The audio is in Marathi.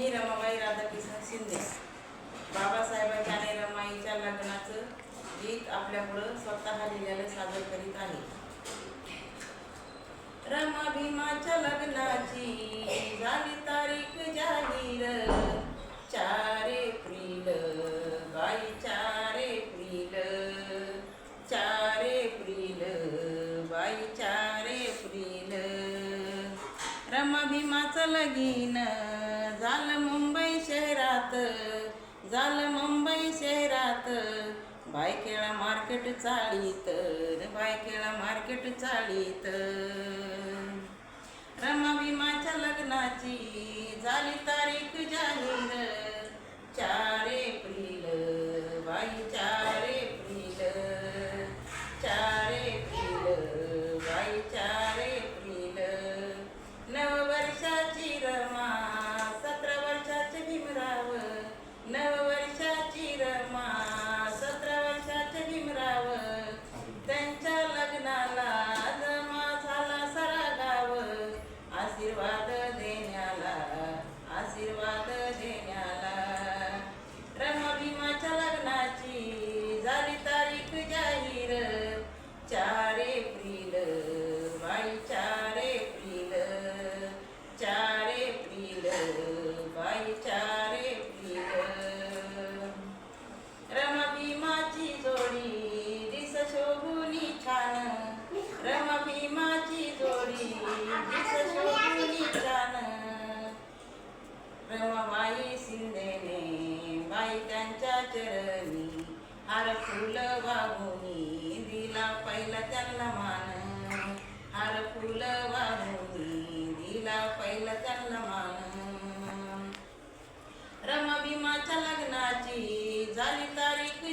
मी रमाबाई राधाकिशन शिंदे बाबासाहेबांच्या आणि रमाईच्या लग्नाचं गीत आपल्यापुढं स्वतः लिहिलेलं सादर करीत आहे. रमा भीमाच्या लग्नाची झाली तारीख जाहीर, 4 एप्रिल बाई 4 एप्रिल, 4 एप्रिल बाई 4 एप्रिल. रमा भीमाचं लगीन झालं मुंबई शहरात, झालं मुंबई शहरात. बायकेळा मार्केट चाळीत, बायकेळा मार्केट चाळीत. रमा भीमाच्या लग्नाची झाली तारीख जाहीर, 4 एप्रिल बाई 4 एप्रिल, 4 एप्रिल बाई 4 एप्रिल. नववर्षाची रमा 17 वर्षाचे भीमराव, नववर्षाची रमा 17 वर्षाचे भीमराव. त्यांच्या लग्नाला जमा झाला सारा गाव, आशीर्वाद देण्याला, आशीर्वाद देण्याला. रमा भीमाच्या लग्नाची झाली तारीख जाहीर, 4 एप्रिल बाई 4 एप्रिल, 4 एप्रिल बाई 4 एप्रिल. रमा भीमाची जोडी दिस शोभुनी छान, रमा भीमाची जोडी दिस शोभुनी छान. रमाबाई शिंदेने बाई त्यांच्या चरणी हार फुल वाहूनी दिला पहिला त्यांना मान, हार फुल वाहूनी दिला पहिला त्यांना मान. रमा भीमाच्या लग्नाची झाली तारीख